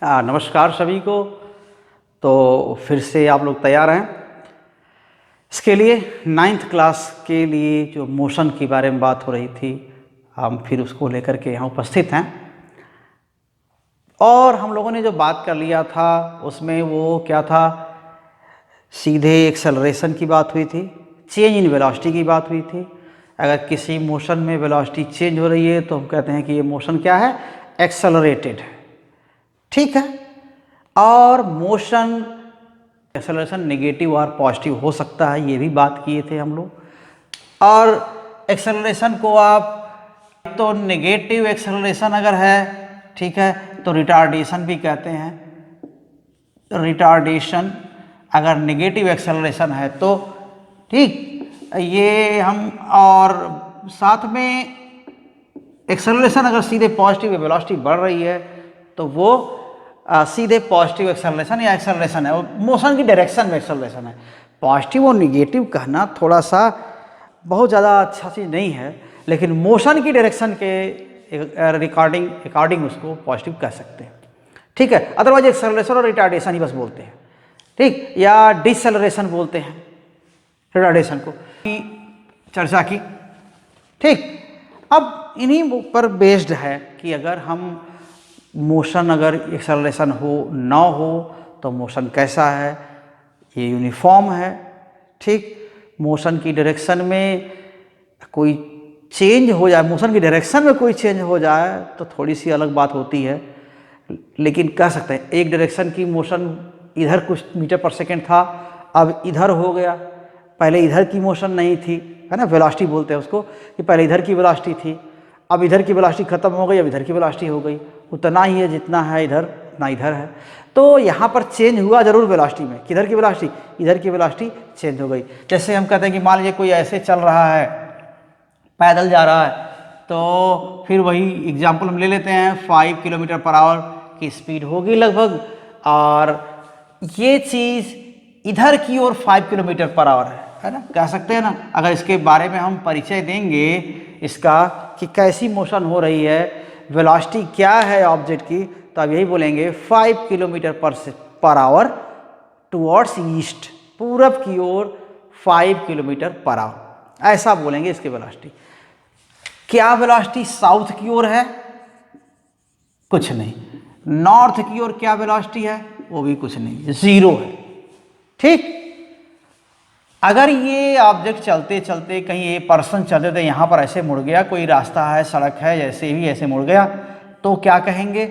नमस्कार सभी को। तो फिर से आप लोग तैयार हैं इसके लिए। 9th क्लास के लिए जो मोशन के बारे में बात हो रही थी, हम फिर उसको लेकर के यहाँ उपस्थित हैं। और हम लोगों ने जो बात कर लिया था उसमें वो क्या था, सीधे एक्सेलरेशन की बात हुई थी, चेंज इन वेलोसिटी की बात हुई थी। अगर किसी मोशन में वेलोसिटी चेंज हो रही है तो हम कहते हैं कि ये मोशन क्या है, एक्सेलरेटेड है। ठीक है। और मोशन एक्सेलरेशन नेगेटिव और पॉजिटिव हो सकता है, ये भी बात किए थे हम लोग। और एक्सेलरेशन को आप तो नेगेटिव एक्सेलरेशन अगर है, ठीक है, तो रिटार्डेशन भी कहते हैं। रिटार्डेशन अगर नेगेटिव एक्सेलरेशन है तो ठीक, ये हम। और साथ में एक्सेलरेशन अगर सीधे पॉजिटिव वेलोसिटी बढ़ रही है तो वो सीधे पॉजिटिव एक्सेलरेशन या एक्सेलरेशन है, मोशन की डायरेक्शन में एक्सेलरेशन है। पॉजिटिव और निगेटिव कहना थोड़ा सा बहुत ज़्यादा अच्छा चीज़ नहीं है, लेकिन मोशन की डायरेक्शन के अकॉर्डिंग उसको पॉजिटिव कह सकते हैं। ठीक है। अदरवाइज एक्सेलरेशन और रिटार्डेशन ही बस बोलते हैं, ठीक, या डिसेलरेशन बोलते हैं रिटार्डेशन को, चर्चा की। ठीक। अब इन्हीं पर बेस्ड है कि अगर हम मोशन, अगर एक्सेलरेशन हो ना हो तो मोशन कैसा है, ये यूनिफॉर्म है। ठीक। मोशन की डायरेक्शन में कोई चेंज हो जाए, मोशन की डायरेक्शन में कोई चेंज हो जाए तो थोड़ी सी अलग बात होती है, लेकिन कह सकते हैं एक डायरेक्शन की मोशन इधर कुछ मीटर पर सेकेंड था, अब इधर हो गया। पहले इधर की मोशन नहीं थी, है ना, वेलोसिटी बोलते हैं उसको, कि पहले इधर की वेलोसिटी थी, अब इधर की वेलोसिटी खत्म हो गई, अब इधर की वेलोसिटी हो गई। उतना ही है जितना है इधर, ना इधर है। तो यहाँ पर चेंज हुआ जरूर वेलोसिटी में। किधर की वेलोसिटी, इधर की वेलोसिटी चेंज हो गई। जैसे हम कहते हैं कि मान लीजिए कोई ऐसे चल रहा है, पैदल जा रहा है, तो फिर वही एग्जाम्पल हम ले लेते हैं, 5 किलोमीटर पर आवर की स्पीड होगी लगभग, और ये चीज़ इधर की ओर 5 किलोमीटर पर आवर है ना, कह सकते हैं ना। अगर इसके बारे में हम परिचय देंगे इसका कि कैसी मोशन हो रही है, वेलोसिटी क्या है ऑब्जेक्ट की, तो अब यही बोलेंगे 5 kilometre per hour towards east, पूरब की ओर 5 किलोमीटर पर आवर, ऐसा बोलेंगे इसकी वेलोसिटी। क्या वेलोसिटी साउथ की ओर है, कुछ नहीं। नॉर्थ की ओर क्या वेलोसिटी है, वो भी कुछ नहीं, जीरो है। ठीक। अगर ये ऑब्जेक्ट चलते चलते कहीं ये पर्सन चलते थे, यहाँ पर ऐसे मुड़ गया, कोई रास्ता है, सड़क है, जैसे भी ऐसे मुड़ गया, तो क्या कहेंगे,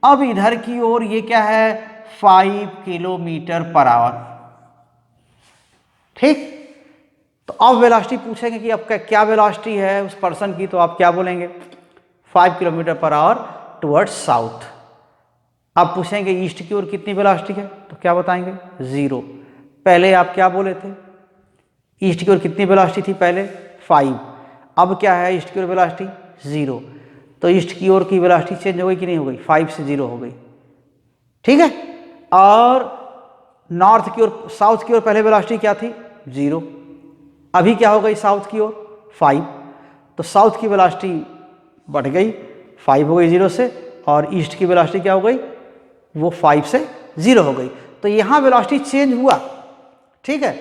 अब इधर की ओर ये क्या है, 5 किलोमीटर पर आवर। ठीक। तो अब वेलोसिटी पूछेंगे कि अब क्या वेलोसिटी है उस पर्सन की, तो आप क्या बोलेंगे, 5 kilometre per hour towards south. अब पूछेंगे ईस्ट की ओर कितनी वेलोसिटी है, तो क्या बताएंगे, जीरो। पहले आप क्या बोले थे, ईस्ट की ओर कितनी वेलोसिटी थी पहले, 5। अब क्या है, ईस्ट की ओर वेलोसिटी जीरो। तो ईस्ट की ओर की वेलोसिटी चेंज हो गई कि नहीं हो गई, 5 से 0 हो गई। ठीक है। और नॉर्थ की ओर, साउथ की ओर पहले वेलोसिटी क्या थी, 0। अभी क्या हो गई साउथ की ओर, 5। तो साउथ की वेलोसिटी बढ़ गई, 5 हो गई 0 से, और ईस्ट की वेलोसिटी क्या हो गई, वो 5 से 0 हो गई। तो यहाँ वेलोसिटी चेंज हुआ। ठीक है।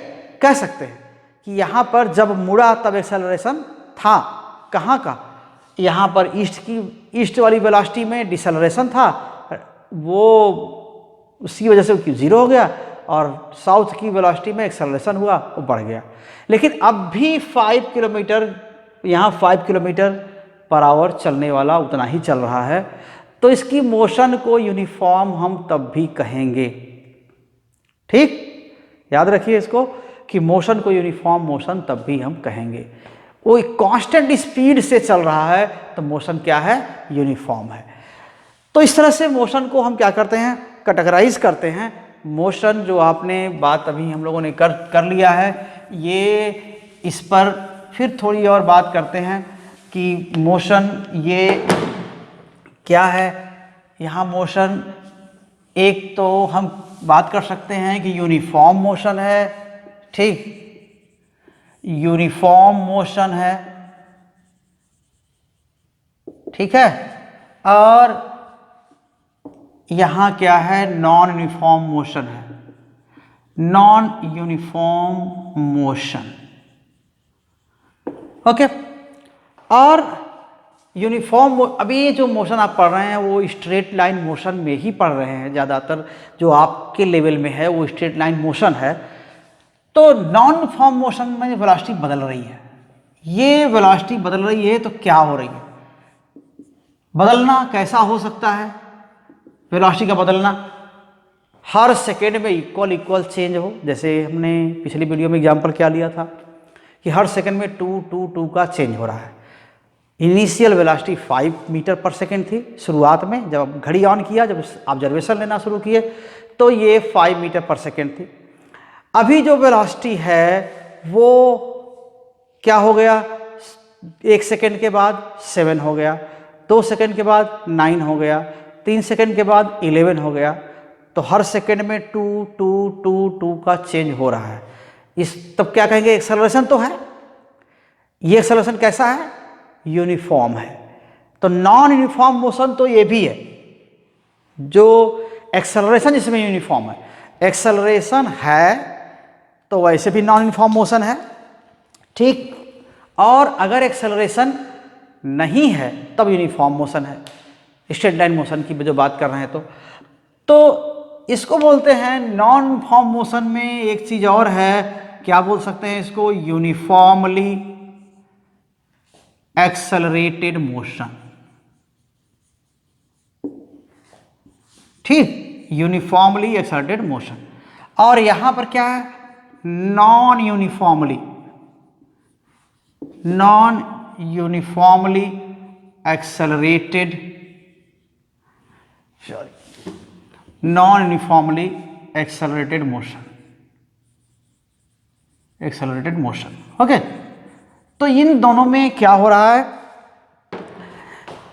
कह सकते हैं कि यहाँ पर जब मुड़ा तब एक्सेलरेशन था, कहाँ का, यहाँ पर ईस्ट वाली वेलोसिटी में डिसेलरेशन था, वो उसकी वजह से 0 हो गया, और साउथ की वेलोसिटी में एक्सेलरेशन हुआ, वो बढ़ गया। लेकिन अब भी 5 किलोमीटर, यहाँ 5 किलोमीटर पर आवर चलने वाला उतना ही चल रहा है, तो इसकी मोशन को यूनिफॉर्म हम तब भी कहेंगे। ठीक। याद रखिए इसको कि मोशन को यूनिफॉर्म मोशन तब भी हम कहेंगे। वो एक कांस्टेंट स्पीड से चल रहा है तो मोशन क्या है, यूनिफॉर्म है। तो इस तरह से मोशन को हम क्या करते हैं, कैटेगराइज करते हैं। मोशन जो आपने बात अभी हम लोगों ने कर लिया है, ये इस पर फिर थोड़ी और बात करते हैं कि मोशन ये क्या है। यहाँ मोशन एक तो हम बात कर सकते हैं कि यूनिफॉर्म मोशन है, ठीक, यूनिफॉर्म मोशन है, ठीक है, और यहाँ क्या है, नॉन यूनिफॉर्म मोशन है, नॉन यूनिफॉर्म मोशन। ओके, और यूनिफॉर्म, अभी ये जो मोशन आप पढ़ रहे हैं वो स्ट्रेट लाइन मोशन में ही पढ़ रहे हैं, ज़्यादातर जो आपके लेवल में है वो स्ट्रेट लाइन मोशन है। तो नॉन यूनिफॉर्म मोशन में वेलोसिटी बदल रही है, ये वेलोसिटी बदल रही है, तो क्या हो रही है, बदलना कैसा हो सकता है, वेलोसिटी का बदलना हर सेकेंड में इक्वल चेंज हो। जैसे हमने पिछली वीडियो में एग्जांपल क्या लिया था कि हर सेकेंड में 2 का चेंज हो रहा है। इनिशियल वेलोसिटी 5 मीटर पर सेकेंड थी शुरुआत में, जब घड़ी ऑन किया, जब ऑब्जर्वेशन लेना शुरू किए तो ये 5 मीटर पर सेकेंड थी। अभी जो वेलोसिटी है वो क्या हो गया, 1 सेकेंड के बाद 7 हो गया, 2 सेकेंड के बाद 9 हो गया, 3 सेकेंड के बाद 11 हो गया। तो हर सेकेंड में 2 का चेंज हो रहा है। इस तब क्या कहेंगे, एक्सेलरेशन तो है। ये एक्सेलरेशन कैसा है, यूनिफॉर्म है। तो नॉन यूनिफॉर्म मोशन तो ये भी है, जो एक्सेलरेशन जिसमें यूनिफॉर्म है। एक्सेलरेशन है तो वैसे भी नॉन यूनिफॉर्म मोशन है, ठीक। और अगर एक्सेलरेशन नहीं है तब यूनिफॉर्म मोशन है, स्ट्रेट लाइन मोशन की जो बात कर रहे हैं। तो इसको बोलते हैं नॉन यूनिफॉर्म मोशन में एक चीज और है, क्या बोल सकते हैं इसको, यूनिफॉर्मली एक्सेलरेटेड मोशन, ठीक, यूनिफॉर्मली एक्सेलरेटेड मोशन। और यहां पर क्या है, non uniformly accelerated, non uniformly accelerated motion, okay. तो इन दोनों में क्या हो रहा है,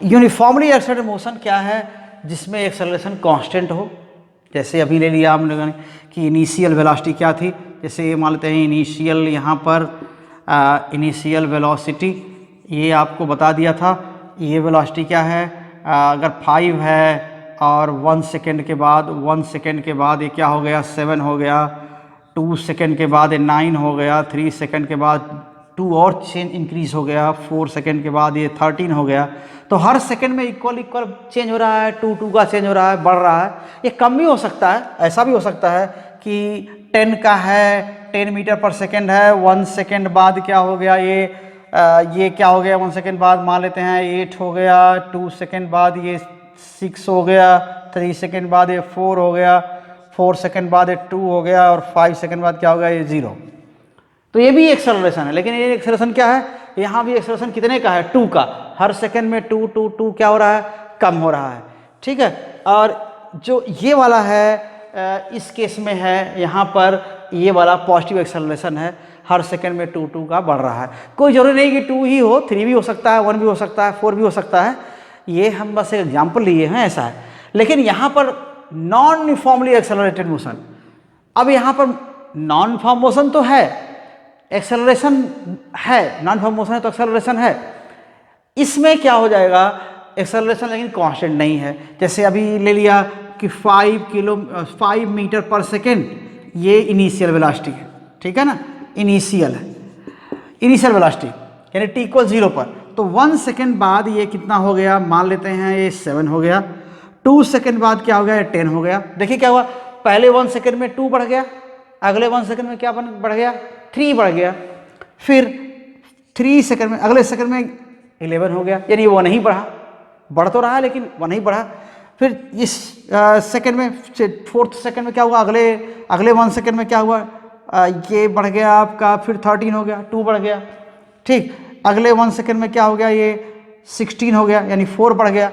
यूनिफॉर्मली एक्सेलरेटेड मोशन क्या है, जिसमें एक्सेलरेशन कांस्टेंट हो। जैसे अभी ले लिया हम लोगों ने कि इनिशियल वेलोसिटी क्या थी, जैसे ये मान लेते हैं इनिशियल, यहाँ पर इनिशियल वेलोसिटी ये आपको बता दिया था। ये वेलोसिटी क्या है, अगर 5 है और 1 सेकेंड के बाद ये क्या हो गया, 7 हो गया, 2 सेकेंड के बाद ये 9 हो गया, 3 सेकेंड के बाद 2 और चेंज इंक्रीज हो गया, 4 सेकेंड के बाद ये 13 हो गया। तो हर सेकेंड में इक्वल चेंज हो रहा है, 2 का चेंज हो रहा है, बढ़ रहा है। ये कम भी हो सकता है, ऐसा भी हो सकता है कि 10 का है, 10 मीटर पर सेकेंड है, 1 सेकेंड बाद क्या हो गया, ये क्या हो गया, 1 सेकेंड बाद मान लेते हैं 8 हो गया, 2 सेकेंड बाद ये 6 हो गया, 3 सेकेंड बाद ये 4 हो गया, 4 सेकेंड बाद ये 2 हो गया, और 5 सेकेंड बाद क्या हो गया, ये 0। तो ये भी एक्सेलरेशन है, लेकिन ये एक्सेलरेशन क्या है, यहाँ भी एक्सेलरेशन कितने का है, 2 का। हर सेकेंड में 2 क्या हो रहा है, कम हो रहा है, ठीक है। और जो ये वाला है इस केस में है, यहाँ पर ये वाला पॉजिटिव एक्सेलरेशन है, हर सेकेंड में 2 का बढ़ रहा है। कोई जरूरी नहीं कि 2 ही हो, 3 भी हो सकता है, 1 भी हो सकता है, 4 भी हो सकता है। ये हम बस एक एग्जाम्पल लिए हैं, ऐसा है। लेकिन यहाँ पर नॉन यूनिफॉर्मली एक्सेलरेटेड मोशन, अब यहाँ पर नॉन यूनिफॉर्म मोशन तो है, एक्सेलरेशन है, नॉन यूनिफॉर्म मोशन है तो एक्सेलरेशन है। इसमें क्या हो जाएगा, एक्सेलरेशन लेकिन कांस्टेंट नहीं है। जैसे अभी ले लिया कि 5 मीटर पर सेकेंड, ये इनिशियल वेलोसिटी है, ठीक है ना, इनिशियल वेलोसिटी यानी t = 0 पर। तो 1 सेकेंड बाद ये कितना हो गया, मान लेते हैं ये 7 हो गया, 2 सेकेंड बाद क्या हो गया, 10 हो गया। देखिए क्या हुआ, पहले 1 सेकेंड में 2 बढ़ गया, अगले 1 सेकेंड में क्या बढ़ गया, 3 बढ़ गया, फिर 3 सेकेंड में, अगले सेकेंड में 11 हो गया, यानी वो नहीं बढ़ा, बढ़ तो रहा है लेकिन वो नहीं बढ़ा। फिर इस सेकेंड में, 4th सेकेंड में क्या हुआ, अगले 1 सेकेंड में क्या हुआ, ये बढ़ गया आपका, फिर 13 हो गया, 2 बढ़ गया, ठीक। अगले 1 सेकेंड में क्या हो गया, ये 16 हो गया, यानी 4 बढ़ गया,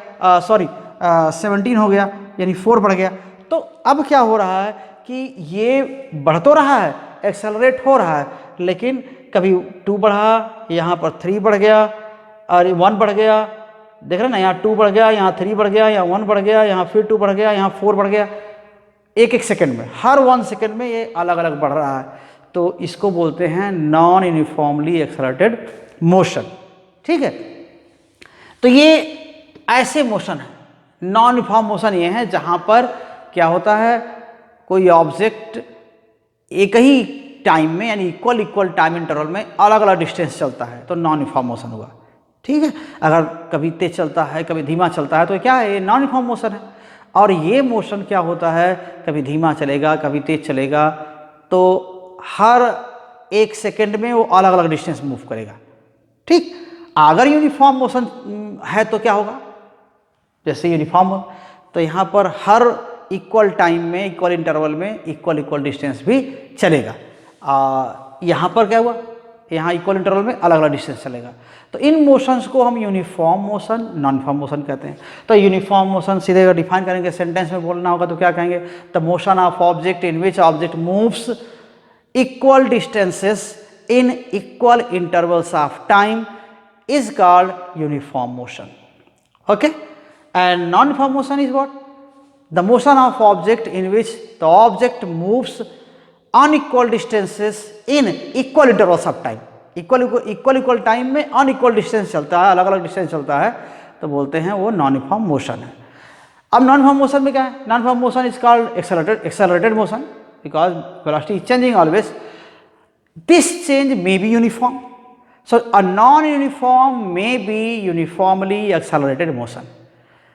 17 हो गया, यानी 4 बढ़ गया। तो अब क्या हो रहा है कि ये बढ़ तो रहा है, एक्सेलरेट हो रहा है, लेकिन कभी 2 बढ़ा, यहाँ पर 3 बढ़ गया, और 1 बढ़ गया, देख रहे ना, यहाँ 2 बढ़ गया, यहाँ 3 बढ़ गया, यहाँ 1 बढ़ गया, यहाँ फिर 2 बढ़ गया, यहाँ 4 बढ़ गया, एक सेकेंड में, हर 1 सेकेंड में ये अलग अलग बढ़ रहा है। तो इसको बोलते हैं नॉन यूनिफॉर्मली एक्सेलरेटेड मोशन, ठीक है। तो ये ऐसे मोशन है नॉन यूनिफॉर्म मोशन ये है जहाँ पर क्या होता है, कोई ऑब्जेक्ट एक ही टाइम में यानी इक्वल टाइम इंटरवल में अलग अलग डिस्टेंस चलता है, तो नॉन यूनिफॉर्म मोशन हुआ। ठीक है, अगर कभी तेज चलता है कभी धीमा चलता है तो क्या है, ये नॉन यूनिफॉर्म मोशन है। और ये मोशन क्या होता है, कभी धीमा चलेगा कभी तेज चलेगा, तो हर 1 सेकेंड में वो अलग अलग डिस्टेंस मूव करेगा। ठीक, अगर यूनिफॉर्म मोशन है तो क्या होगा, जैसे यूनिफॉर्म हो तो यहाँ पर हर इक्वल टाइम में इक्वल इंटरवल में इक्वल डिस्टेंस भी चलेगा। यहाँ पर क्या हुआ, यहाँ इक्वल इंटरवल में अलग अलग डिस्टेंस चलेगा। तो इन मोशंस को हम uniform motion, non uniform motion कहते हैं। तो यूनिफॉर्म मोशन सीधे अगर डिफाइन करेंगे, सेंटेंस में बोलना होगा तो क्या कहेंगे, the motion of object in which object moves equal distances in equal intervals of time is called uniform motion. Okay, and non-uniform motion is what? The motion of object in which the object moves unequal distances in equal intervals of time. Equal time में unequal distance चलता है, अलग अलग distance चलता है, तो बोलते हैं वो नॉन यूनिफॉर्म मोशन है। अब नॉन यूनिफॉर्म मोशन में क्या है, non uniform motion is called accelerated motion because velocity is changing always. This change may be uniform, so a non-uniform may be uniformly accelerated motion।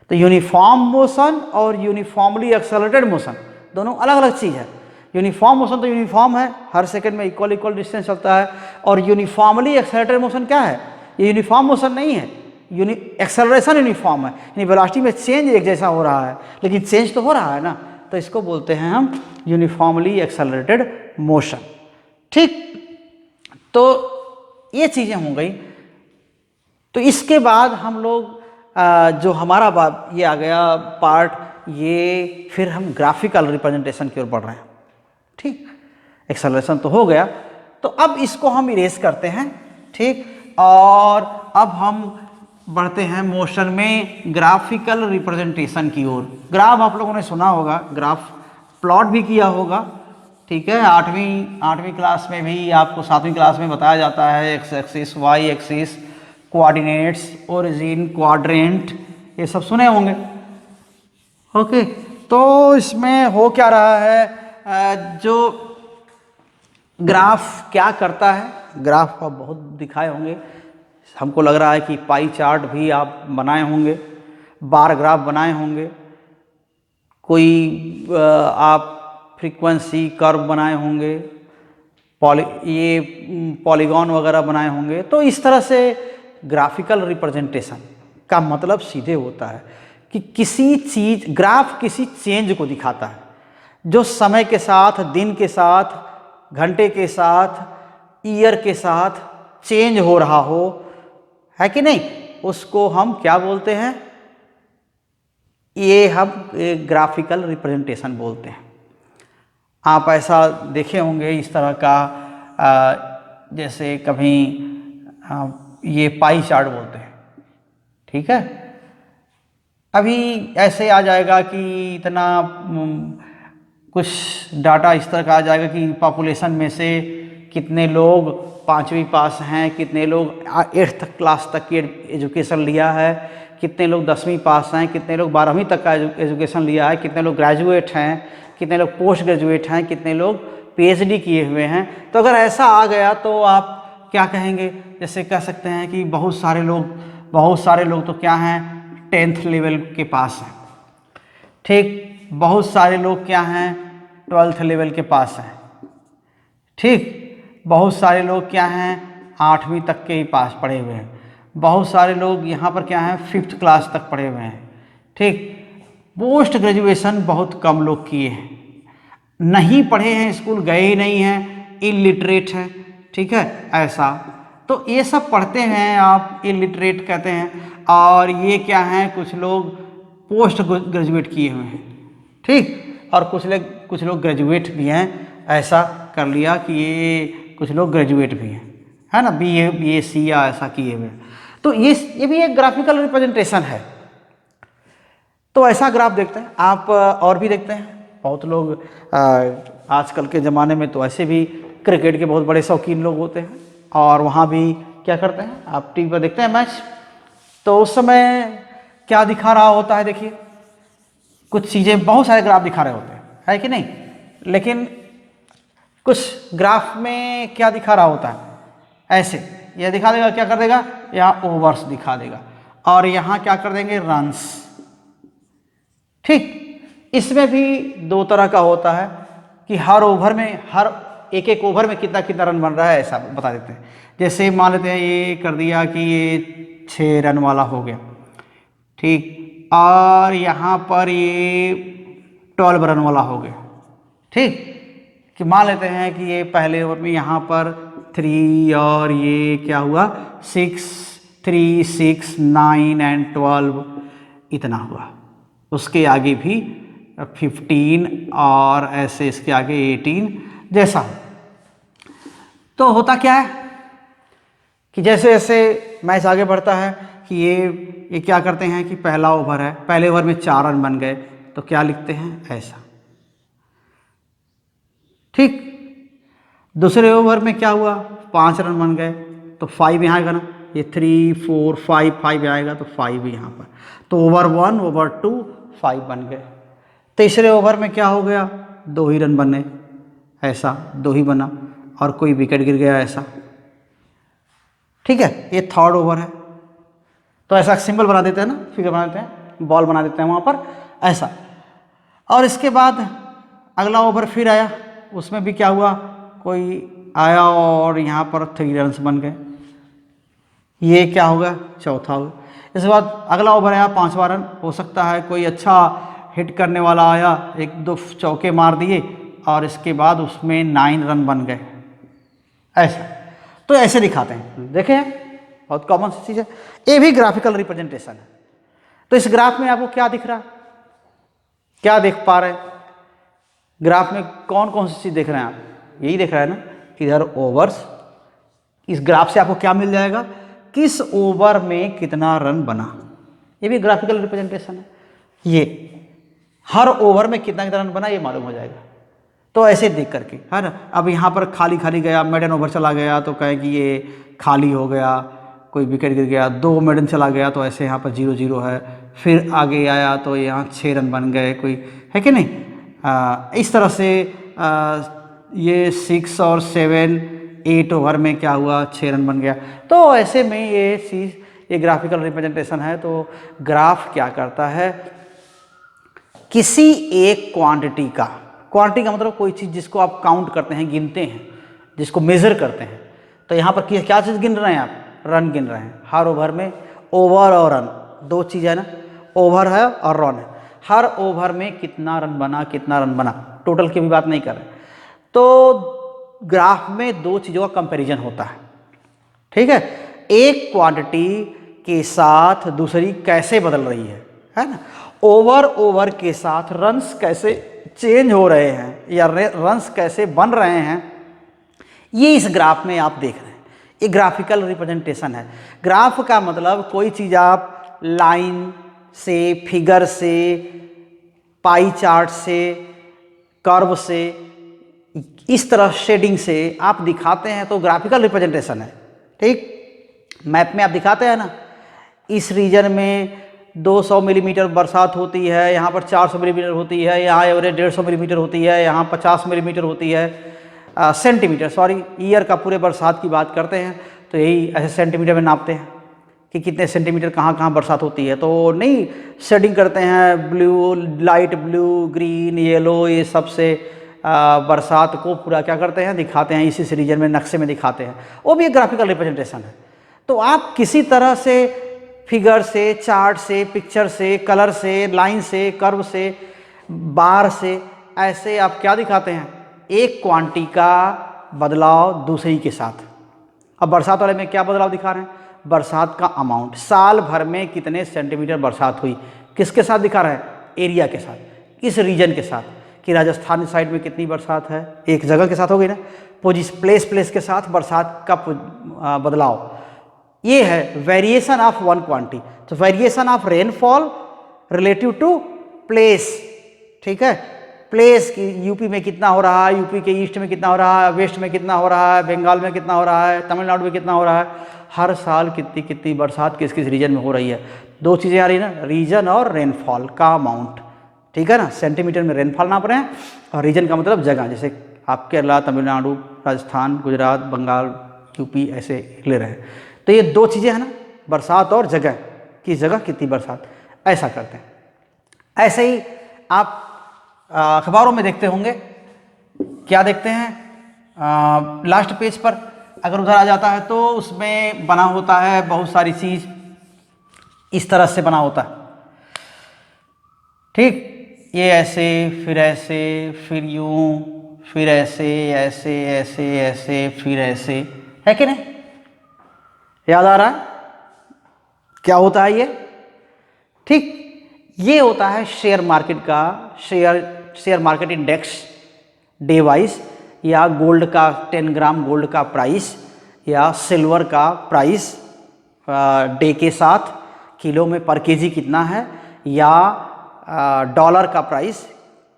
तो uniform motion और uniformly accelerated motion दोनों अलग अलग चीज़ है। Uniform motion तो uniform है, हर second में equal distance चलता है, और यूनिफॉर्मली एक्सेलरेटेड मोशन क्या है, ये यूनिफॉर्म मोशन नहीं है, एक्सेलरेशन यूनिफॉर्म है, यानी वेलोसिटी में चेंज एक जैसा हो रहा है, लेकिन चेंज तो हो रहा है ना, तो इसको बोलते हैं हम यूनिफॉर्मली एक्सेलरेटेड मोशन। ठीक, तो ये चीज़ें हो गई। तो इसके बाद हम लोग जो हमारा ये आ गया पार्ट, ये फिर हम ग्राफिकल रिप्रेजेंटेशन की ओर बढ़ रहे हैं। ठीक, एक्सेलरेशन तो हो गया, तो अब इसको हम इरेज करते हैं। ठीक, और अब हम बढ़ते हैं मोशन में ग्राफिकल रिप्रेजेंटेशन की ओर। ग्राफ आप लोगों ने सुना होगा, ग्राफ प्लॉट भी किया होगा। ठीक है, आठवीं क्लास में भी आपको 7वीं क्लास में बताया जाता है, X axis, Y axis, coordinates, origin, quadrant, ये सब सुने होंगे। ओके, तो इसमें हो क्या रहा है, जो ग्राफ क्या करता है, ग्राफ आप बहुत दिखाए होंगे, हमको लग रहा है कि पाई चार्ट भी आप बनाए होंगे, बार ग्राफ बनाए होंगे, कोई आप फ्रीक्वेंसी कर्व बनाए होंगे, ये पॉलीगॉन वगैरह बनाए होंगे। तो इस तरह से ग्राफिकल रिप्रेजेंटेशन का मतलब सीधे होता है कि किसी चीज़, ग्राफ किसी चेंज को दिखाता है जो समय के साथ, दिन के साथ, घंटे के साथ, ईयर के साथ चेंज हो रहा हो, है कि नहीं, उसको हम क्या बोलते हैं, ये हम ग्राफिकल रिप्रेजेंटेशन बोलते हैं। आप ऐसा देखे होंगे इस तरह का, जैसे कभी ये पाई चार्ट बोलते हैं। ठीक है, अभी ऐसे आ जाएगा कि इतना कुछ डाटा इस तरह का आ जाएगा कि पॉपुलेशन में से कितने लोग 5वीं पास हैं, कितने लोग 8th क्लास तक की एजुकेशन लिया है, कितने लोग 10वीं पास हैं, कितने लोग 12वीं तक का एजुकेशन लिया है, कितने लोग ग्रेजुएट हैं, कितने लोग पोस्ट ग्रेजुएट हैं, कितने लोग पीएचडी किए हुए हैं। तो अगर ऐसा आ गया तो आप क्या कहेंगे, जैसे कह सकते हैं कि बहुत सारे लोग तो क्या हैं, 10th लेवल के पास हैं। ठीक, बहुत सारे लोग क्या हैं, 12th लेवल के पास हैं। ठीक, बहुत सारे लोग क्या हैं, 8वीं तक के ही पास पढ़े हुए हैं। बहुत सारे लोग यहाँ पर क्या हैं, 5th क्लास तक पढ़े हुए हैं। ठीक, पोस्ट ग्रेजुएशन बहुत कम लोग किए हैं, नहीं पढ़े हैं, स्कूल गए ही नहीं हैं, इलिटरेट हैं। ठीक है, ऐसा तो ये सब पढ़ते हैं, आप इलिटरेट कहते हैं। और ये क्या हैं, कुछ लोग पोस्ट ग्रेजुएट किए हुए हैं। ठीक, और कुछ लोग ग्रेजुएट भी हैं, ऐसा कर लिया कि ये कुछ लोग ग्रेजुएट भी हैं, है ना, BA या ऐसा किए हुए। तो ये भी एक ग्राफिकल रिप्रेजेंटेशन है। तो ऐसा ग्राफ देखते हैं आप, और भी देखते हैं बहुत लोग। आजकल के ज़माने में तो ऐसे भी क्रिकेट के बहुत बड़े शौकीन लोग होते हैं, और वहाँ भी क्या करते हैं, आप टीवी पर देखते हैं मैच, तो उस समय क्या दिखा रहा होता है, देखिए कुछ चीज़ें, बहुत सारे ग्राफ दिखा रहे होते हैं, है कि नहीं, लेकिन कुछ ग्राफ में क्या दिखा रहा होता है, ऐसे ये दिखा देगा, क्या कर देगा, यहाँ ओवर्स दिखा देगा और यहाँ क्या कर देंगे, रन्स। ठीक, इसमें भी दो तरह का होता है कि हर ओवर में, हर एक एक ओवर में कितना कितना रन बन रहा है, ऐसा बता देते हैं। जैसे मान लेते हैं ये कर दिया कि ये 6 रन वाला हो गया, ठीक, और यहाँ पर ये 12 रन वाला हो गया, ठीक, कि मान लेते हैं कि ये पहले ओवर में यहाँ पर 3 और ये क्या हुआ 6, 3, 6, 9 एंड 12 इतना हुआ। उसके आगे भी 15 और ऐसे इसके आगे 18 जैसा हो। तो होता क्या है कि जैसे जैसे मैच आगे बढ़ता है कि ये क्या करते हैं कि पहला ओवर है, पहले ओवर में 4 रन बन गए तो क्या लिखते हैं, ऐसा, ठीक। दूसरे ओवर में क्या हुआ, 5 रन बन गए तो 5 यहाँ आएगा ना, ये 3, 4, 5 आएगा तो 5 यहाँ पर, तो ओवर 1, ओवर 2 5 बन गए। तीसरे ओवर में क्या हो गया, 2 ही रन बने, ऐसा 2 ही बना और कोई विकेट गिर गया, ऐसा, ठीक है। ये थर्ड ओवर है तो ऐसा सिंबल बना देते हैं ना, फिगर बना देते हैं, बॉल बना देते हैं वहाँ पर, ऐसा। और इसके बाद अगला ओवर फिर आया, उसमें भी क्या हुआ, कोई आया और यहाँ पर 3 रन बन गए, ये क्या होगा, चौथा ओवर। इसके बाद अगला ओवर आया, 5वां रन, हो सकता है कोई अच्छा हिट करने वाला आया, 1-2 चौके मार दिए और इसके बाद उसमें 9 रन बन गए, ऐसा। तो ऐसे दिखाते हैं, देखें बहुत कॉमन सी चीज़ है, ये भी ग्राफिकल रिप्रेजेंटेशन है। तो इस ग्राफ में आपको क्या दिख रहा है, क्या देख पा रहे हैं, ग्राफ में कौन कौन सी चीज़ देख रहे हैं आप, यही देख रहे हैं ना, इधर ओवर्स। इस ग्राफ से आपको क्या मिल जाएगा, किस ओवर में कितना रन बना, ये भी ग्राफिकल रिप्रेजेंटेशन है। ये हर ओवर में कितना कितना रन बना ये मालूम हो जाएगा। तो ऐसे देख करके, है ना। अब यहाँ पर खाली खाली गया, मेडन ओवर चला गया तो कहें कि ये खाली हो गया, कोई विकेट गिर गया, 2 मेडन चला गया तो ऐसे यहाँ पर 0-0 है। फिर आगे आया तो यहाँ 6 रन बन गए, कोई है कि नहीं। इस तरह से ये 6 और 7, 8 ओवर में क्या हुआ, 6 रन बन गया। तो ऐसे में ये चीज़, ये ग्राफिकल रिप्रेजेंटेशन है। तो ग्राफ क्या करता है, किसी एक क्वांटिटी का मतलब कोई चीज़ जिसको आप काउंट करते हैं, गिनते हैं, जिसको मेज़र करते हैं। तो यहाँ पर क्या चीज़ गिन रहे हैं आप, रन गिन रहे हैं। हर ओवर में ओवर और रन, 2 चीज़ है ना, ओवर है और रन है। हर ओवर में कितना रन बना, टोटल की भी बात नहीं कर रहे। तो ग्राफ में 2 चीज़ों का कंपैरिजन होता है, ठीक है। एक क्वांटिटी के साथ दूसरी कैसे बदल रही है ना। ओवर के साथ रन्स कैसे चेंज हो रहे हैं या रन्स कैसे बन रहे हैं, ये इस ग्राफ में आप देख रहे हैं। ये ग्राफिकल रिप्रेजेंटेशन है। ग्राफ का मतलब कोई चीज़ आप लाइन से, फिगर से, पाई चार्ट से, कर्व से, इस तरह शेडिंग से आप दिखाते हैं तो ग्राफिकल रिप्रेजेंटेशन है, ठीक। मैप में आप दिखाते हैं ना, इस रीजन में 200 मिलीमीटर बरसात होती है, यहाँ पर 400 मिलीमीटर होती है, यहाँ एवरेज 150 मिलीमीटर होती है, यहाँ 50 मिलीमीटर होती है, सेंटीमीटर, सॉरी, ईयर का पूरे बरसात की बात करते हैं तो यही ऐसे सेंटीमीटर में नापते हैं कि कितने सेंटीमीटर कहाँ कहाँ बरसात होती है। तो नहीं शेडिंग करते हैं, blue, light blue, green, yellow, ये सब से बरसात को पूरा क्या करते हैं, दिखाते हैं, इसी रीजन में नक्शे में दिखाते हैं। वो भी एक ग्राफिकल रिप्रेजेंटेशन है। तो आप किसी तरह से फिगर से, चार्ट से, पिक्चर से, कलर से, लाइन से, कर्व से, बार से, ऐसे आप क्या दिखाते हैं, एक क्वांटिटी का बदलाव दूसरी के साथ। अब बरसात वाले में क्या बदलाव दिखा रहे हैं, बरसात का अमाउंट, साल भर में कितने सेंटीमीटर बरसात हुई, किसके साथ दिखा रहा है, एरिया के साथ, किस रीजन के साथ, कि राजस्थान साइड में कितनी बरसात है, एक जगह के साथ हो गई ना, प्लेस के साथ बरसात का बदलाव। ये है वेरिएशन ऑफ वन क्वांटिटी। तो variation of rainfall relative to place, ठीक है। प्लेस की यूपी में कितना हो रहा है, यूपी के ईस्ट में कितना हो रहा है, वेस्ट में कितना हो रहा है, बंगाल में कितना हो रहा है, तमिलनाडु में कितना हो रहा है, हर साल कितनी कितनी बरसात किस किस रीजन में हो रही है। 2 चीज़ें आ रही है ना, रीजन और रेनफॉल का अमाउंट, ठीक है ना, सेंटीमीटर में रेनफॉल नाप रहे हैं, और रीजन का मतलब जगह, जैसे आप केरला, तमिलनाडु, राजस्थान, गुजरात, बंगाल, यूपी ऐसे ले रहे हैं। तो ये दो चीज़ें हैं ना, बरसात और जगह, किस जगह कितनी बरसात, ऐसा करते हैं। ऐसे ही आप अखबारों में देखते होंगे, क्या देखते हैं, लास्ट पेज पर अगर उधर आ जाता है तो उसमें बना होता है बहुत सारी चीज़, इस तरह से बना होता है, ठीक, ये ऐसे, फिर यूं, फिर ऐसे ऐसे ऐसे ऐसे, फिर ऐसे, है कि नहीं, याद आ रहा है क्या होता है ये, ठीक। ये होता है शेयर मार्केट का, share market index day wise, या गोल्ड का 10 ग्राम गोल्ड का प्राइस, या सिल्वर का प्राइस डे के साथ किलो में पर केजी कितना है, या डॉलर का प्राइस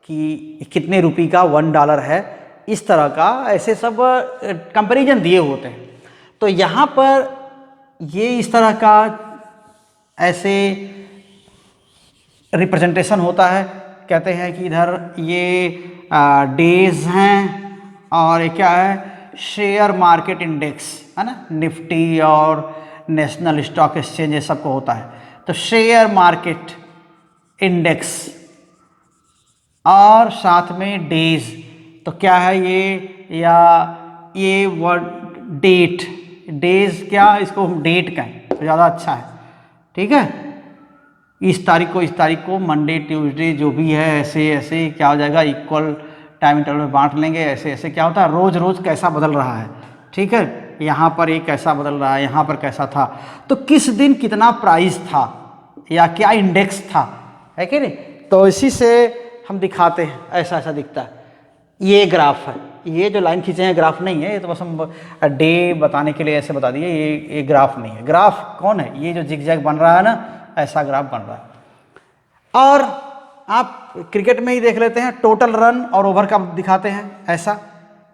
कि कितने रुपये का $1 है, इस तरह का ऐसे सब कंपैरिजन दिए होते हैं। तो यहाँ पर ये इस तरह का ऐसे रिप्रेजेंटेशन होता है, कहते हैं कि इधर ये डेज हैं, और ये क्या है, शेयर मार्केट इंडेक्स है ना, निफ्टी और नेशनल स्टॉक एक्सचेंज ये सबको होता है। तो शेयर मार्केट इंडेक्स और साथ में डेज, तो क्या है ये, या ये वर्ड डेट, डेज क्या, इसको हम डेट कहें तो ज़्यादा अच्छा है, ठीक है। इस तारीख को मंडे ट्यूसडे जो भी है, ऐसे ऐसे क्या हो जाएगा, इक्वल टाइम इंटरवल में बांट लेंगे, ऐसे ऐसे क्या होता है, रोज़ रोज़ कैसा बदल रहा है, ठीक है, यहाँ पर एक कैसा बदल रहा है, यहाँ पर कैसा था, तो किस दिन कितना प्राइस था या क्या इंडेक्स था, है कि नहीं। तो इसी से हम दिखाते हैं, ऐसा ऐसा दिखता है। ये ग्राफ है, ये जो लाइन खींचे हैं ग्राफ नहीं है, ये तो बस हम डे बताने के लिए ऐसे बता दिए, ये ग्राफ नहीं है। ग्राफ कौन है, ये जो जिगजैग बन रहा है ना, ऐसा ग्राफ बन रहा है। और आप क्रिकेट में ही देख लेते हैं, टोटल रन और ओवर का दिखाते हैं, ऐसा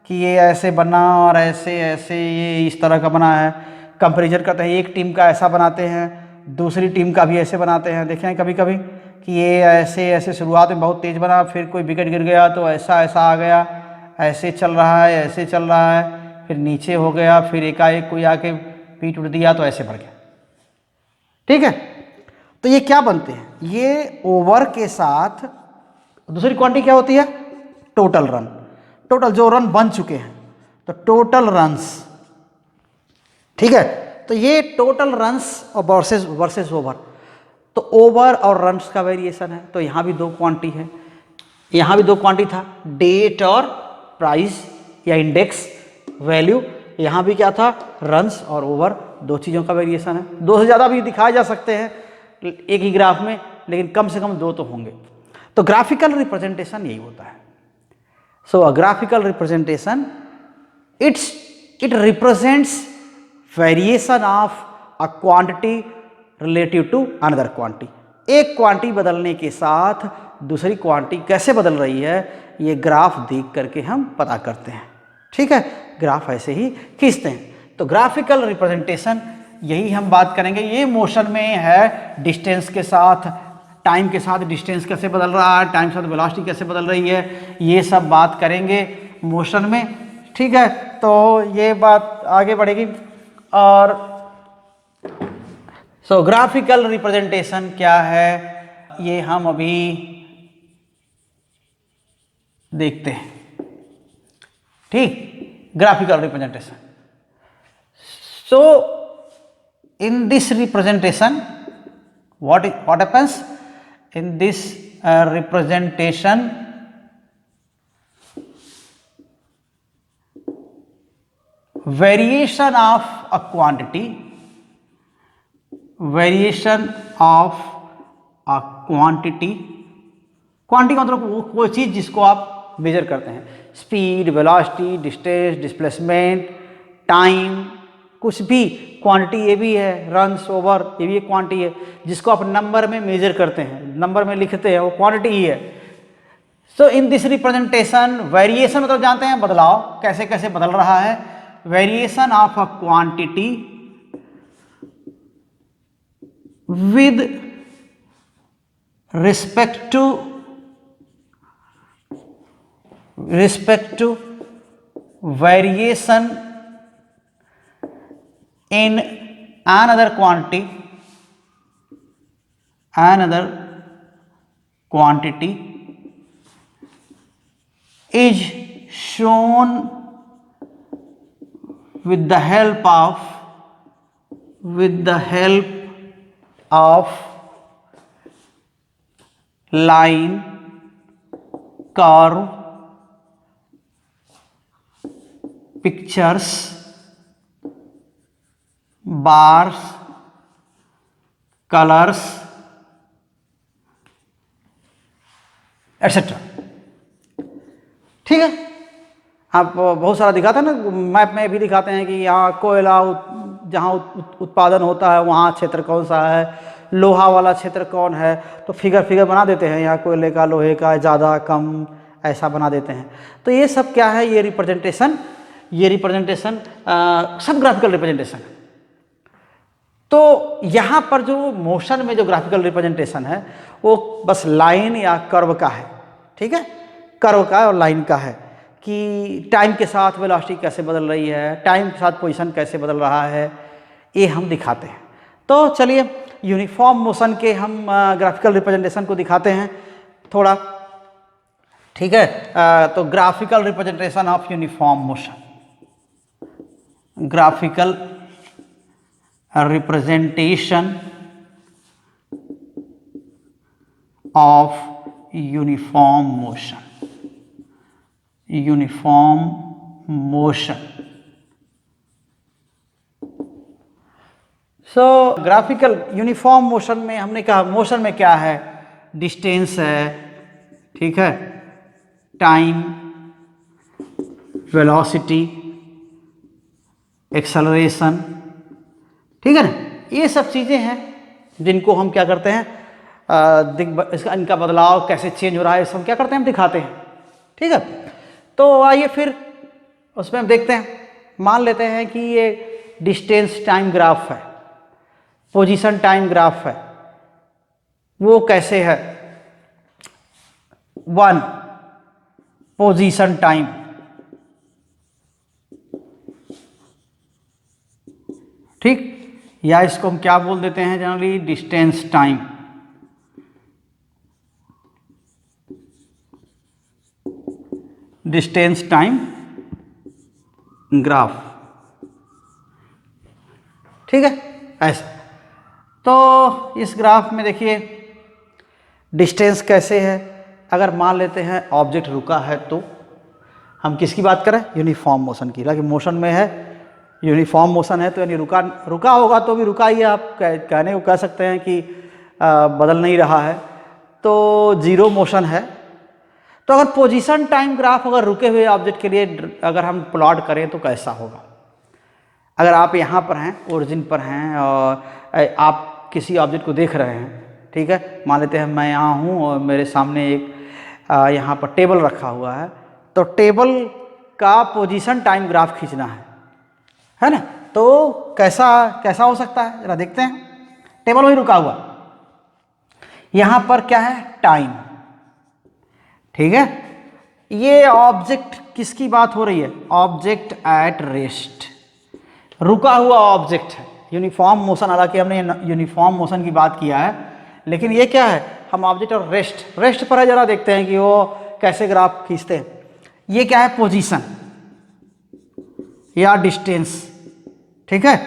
कि ये ऐसे बना और ऐसे ऐसे ये इस तरह का बना है। कंपैरिजन करते हैं, एक टीम का ऐसा बनाते हैं, दूसरी टीम का भी ऐसे बनाते हैं। देखें कभी कभी कि ये ऐसे ऐसे शुरुआत में बहुत तेज़ बना, फिर कोई विकेट गिर गया तो ऐसा ऐसा आ गया, ऐसे चल रहा है, ऐसे चल रहा है, फिर नीचे हो गया, फिर एकाएक कोई आके पीट उठ दिया तो ऐसे बढ़ गया, ठीक है। तो ये क्या बनते हैं, ये ओवर के साथ दूसरी क्वांटिटी क्या होती है, टोटल रन, टोटल जो रन बन चुके हैं, तो टोटल रन्स, ठीक है। तो ये टोटल रन्स और वर्सेस ओवर, तो ओवर और रन्स का वेरिएशन है। तो यहाँ भी दो क्वांटिटी है, यहाँ भी दो क्वांटिटी था, डेट और प्राइस या इंडेक्स वैल्यू, यहाँ भी क्या था, रन्स और ओवर, दो चीज़ों का वेरिएशन है। दो से ज़्यादा भी दिखाए जा सकते हैं एक ही ग्राफ में, लेकिन कम से कम दो तो होंगे। तो ग्राफिकल रिप्रेजेंटेशन यही होता है। So a graphical representation it represents variation of a quantity relative to another quantity. एक क्वांटिटी बदलने के साथ दूसरी क्वांटिटी कैसे बदल रही है, ये ग्राफ देख करके हम पता करते हैं, ठीक है। ग्राफ ऐसे ही खींचते हैं। तो ग्राफिकल रिप्रेजेंटेशन यही हम बात करेंगे। ये मोशन में है, डिस्टेंस के साथ, टाइम के साथ डिस्टेंस कैसे बदल रहा है, टाइम के साथ वेलोसिटी कैसे बदल रही है, ये सब बात करेंगे मोशन में, ठीक है। तो ये बात आगे बढ़ेगी। और सो ग्राफिकल रिप्रेजेंटेशन क्या है, ये हम अभी देखते हैं, ठीक। Graphical representation, so in this representation what happens in this representation, variation of a quantity, quantity का मतलब कोई चीज़ जिसको आप मेजर करते हैं, speed, velocity, distance, displacement, time, कुछ भी क्वांटिटी ये भी है, रन्स ओवर ये भी एक क्वांटिटी है, जिसको आप नंबर में मेजर करते हैं, नंबर में लिखते हैं, वो क्वांटिटी ही है। So in this representation variation मतलब जानते हैं बदलाव, कैसे कैसे बदल रहा है, variation of a quantity with respect to respect to variation in another quantity is shown with the help of line, curve, pictures, bars, colors, etcetera. ठीक है, आप बहुत सारा दिखाते हैं ना, मैप में भी दिखाते हैं कि यहाँ कोयला जहाँ उत्पादन होता है वहाँ क्षेत्र कौन सा है, लोहा वाला क्षेत्र कौन है, तो फिगर बना देते हैं, यहाँ कोयले का लोहे का ज़्यादा कम ऐसा बना देते हैं। तो ये सब क्या है, ये रिप्रेजेंटेशन सब ग्राफिकल रिप्रेजेंटेशन है। तो यहाँ पर जो मोशन में जो ग्राफिकल रिप्रेजेंटेशन है वो बस लाइन या कर्व का है। ठीक है, कर्व का और लाइन का है कि टाइम के साथ वेलोसिटी कैसे बदल रही है, टाइम के साथ पोजीशन कैसे बदल रहा है, ये हम दिखाते हैं। तो चलिए यूनिफॉर्म मोशन के हम ग्राफिकल रिप्रेजेंटेशन को दिखाते हैं थोड़ा। ठीक है, तो graphical representation of uniform motion, graphical representation of uniform motion। So graphical uniform motion में हमने कहा मोशन में क्या है, डिस्टेंस है, ठीक है, टाइम, वेलोसिटी, एक्सेलरेशन, ठीक है ना, ये सब चीज़ें हैं जिनको हम क्या करते हैं, इनका बदलाव कैसे चेंज हो रहा है, हम क्या करते हैं, हम दिखाते हैं। ठीक है, तो आइए फिर उसमें हम देखते हैं। मान लेते हैं कि ये डिस्टेंस टाइम ग्राफ है, पोजीशन टाइम ग्राफ है, वो कैसे है, 1 पोजीशन टाइम, ठीक, या इसको हम क्या बोल देते हैं generally, distance time. Distance time graph, ठीक है, ऐसा। तो इस ग्राफ में देखिए डिस्टेंस कैसे है, अगर मान लेते हैं ऑब्जेक्ट रुका है तो हम किसकी बात करें, यूनिफॉर्म मोशन की। लेकिन मोशन में है, यूनिफॉर्म मोशन है तो यानी रुका होगा तो भी रुका ही है, आप कहने को कह सकते हैं कि बदल नहीं रहा है, तो जीरो मोशन है। तो अगर पोजीशन टाइम ग्राफ अगर रुके हुए ऑब्जेक्ट के लिए अगर हम प्लॉट करें तो कैसा होगा, अगर आप यहाँ पर हैं, ओरिजिन पर हैं और आप किसी ऑब्जेक्ट को देख रहे हैं, ठीक है, मान लेते हैं मैं यहाँ हूँ और मेरे सामने एक यहाँ पर टेबल रखा हुआ है, तो टेबल का पोजीशन टाइम ग्राफ खींचना है ना, तो कैसा हो सकता है, जरा देखते हैं। टेबल वही रुका हुआ, यहाँ पर क्या है, टाइम, ठीक है, ये ऑब्जेक्ट किसकी बात हो रही है, ऑब्जेक्ट एट रेस्ट, रुका हुआ ऑब्जेक्ट है। यूनिफॉर्म मोशन, हालांकि हमने यूनिफॉर्म मोशन की बात किया है, लेकिन ये क्या है, हम ऑब्जेक्ट और रेस्ट पर है, जरा देखते हैं कि वो कैसे ग्राफ खींचते हैं। ये क्या है, पोजीशन या डिस्टेंस, ठीक है,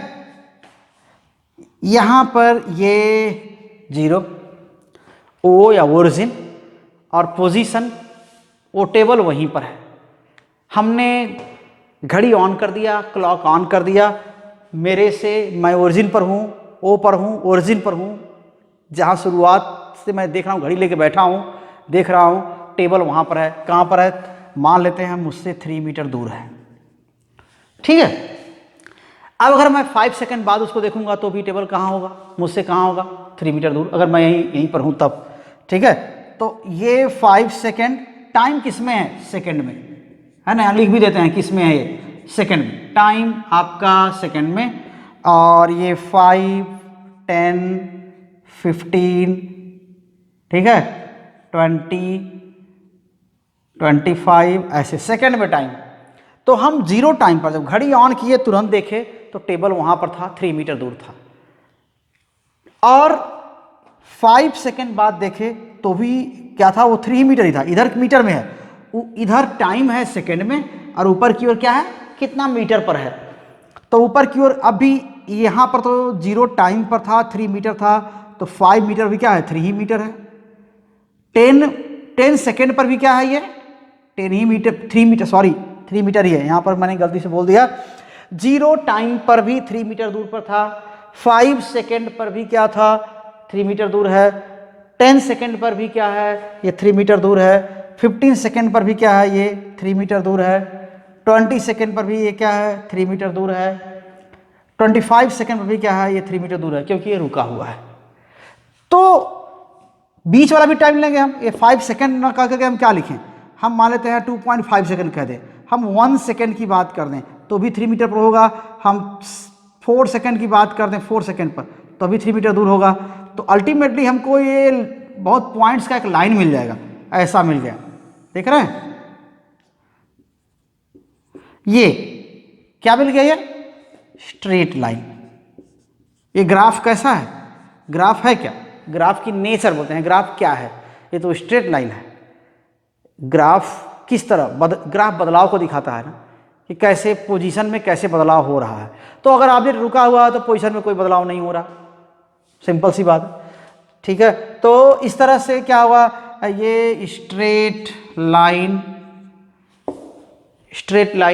यहाँ पर ये 0 ओ या ओरिजिन और पोजीशन, वो टेबल वहीं पर है। हमने घड़ी ऑन कर दिया, क्लॉक ऑन कर दिया, मेरे से मैं ओरिजिन पर हूँ, ओ पर हूँ, ओरिजिन पर हूँ, जहाँ शुरुआत से मैं देख रहा हूँ, घड़ी लेके बैठा हूँ, देख रहा हूँ, टेबल वहाँ पर है। कहाँ पर है, मान लेते हैं मुझसे 3 मीटर दूर है, ठीक है। अब अगर मैं 5 सेकंड बाद उसको देखूंगा तो भी टेबल कहाँ होगा, मुझसे कहाँ होगा, 3 मीटर दूर, अगर मैं यहीं पर हूँ तब, ठीक है। तो ये 5 सेकंड टाइम किस में है, सेकंड में है ना, लिख भी देते हैं किस में है, ये सेकंड में, टाइम आपका सेकंड में, और ये 5, 10, 15, ठीक है, 20, 25 ऐसे सेकंड में टाइम। तो हम 0 टाइम पर जब घड़ी ऑन किए तुरंत देखे तो टेबल वहाँ पर था, 3 मीटर दूर था, और 5 सेकंड बाद देखे तो भी क्या था, वो 3 मीटर ही था। इधर मीटर में है, इधर टाइम है सेकंड में, और ऊपर की ओर क्या है, कितना मीटर पर है। तो ऊपर की ओर अभी यहाँ पर तो 0 टाइम पर था, 3 मीटर था, तो 5 मीटर भी क्या है, 3 ही मीटर है। 10 सेकंड पर भी क्या है, ये 10 ही मीटर, 3 मीटर, सॉरी 3 मीटर ही है, यहाँ पर मैंने गलती से बोल दिया। 0 टाइम पर भी 3 मीटर दूर पर था, 5 सेकंड पर भी क्या था, 3 मीटर दूर है, 10 सेकंड पर भी क्या है, ये 3 मीटर दूर है, 15 सेकंड पर भी क्या है, ये 3 मीटर दूर है, 20 सेकंड पर भी ये क्या है, 3 मीटर दूर है, 25 सेकंड पर भी क्या है, ये 3 मीटर दूर है, क्योंकि ये रुका हुआ है। तो बीच वाला भी टाइम लेंगे हम, ये 5 सेकंड ना कह करके हम क्या लिखें, हम मान लेते हैं 2.5 सेकंड कह दें, हम 1 सेकंड की बात कर दें तो भी 3 मीटर पर होगा, हम 4 सेकंड की बात कर दें 4 सेकंड पर तो भी 3 मीटर दूर होगा। तो अल्टीमेटली हमको ये बहुत पॉइंट्स का एक लाइन मिल जाएगा, ऐसा मिल गया, देख रहे हैं, ये क्या मिल गया, ये स्ट्रेट लाइन। ये ग्राफ कैसा है, ग्राफ है क्या, ग्राफ की नेचर बोलते हैं, ग्राफ क्या है, ये तो स्ट्रेट लाइन है। ग्राफ किस तरह ग्राफ बदलाव को दिखाता है ना, कि कैसे पोजीशन में कैसे बदलाव हो रहा है। तो अगर ऑब्जेक्ट रुका हुआ है तो पोजीशन में कोई बदलाव नहीं हो रहा, सिंपल सी बात है, ठीक है। तो इस तरह से क्या हुआ, ये स्ट्रेट लाइन